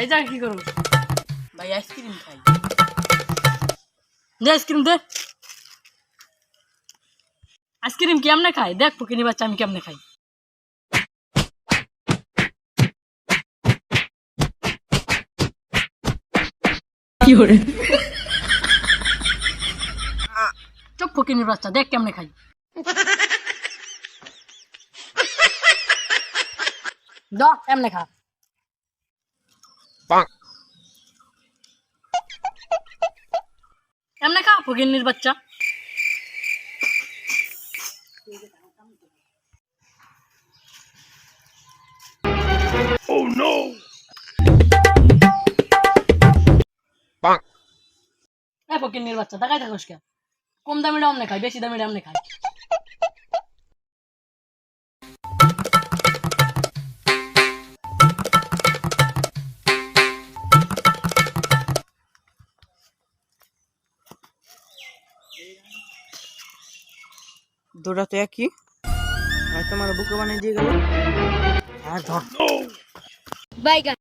এই যা কি করো ভাই আইসক্রিম খাই। দে আইসক্রিম দে। আইসক্রিম কেমনে খাই দেখ ফকিনি বাচ্চা আমি কেমনে খাই। চুপ ফকিনির বাচ্চা দেখ কেমনে খাই। দা কেমনে খা। কেমনে খা ফকিনির বাচ্চা। ফকিনির বাচ্চা দেখাই থাকোস কে। কম দামি আমনে খাই বেশি দামি আমনে খাই। দুটা তো একই, হয়তো আমার বুকে বানিয়ে দিয়ে গেল। হ্যাঁ ধর। বাইগান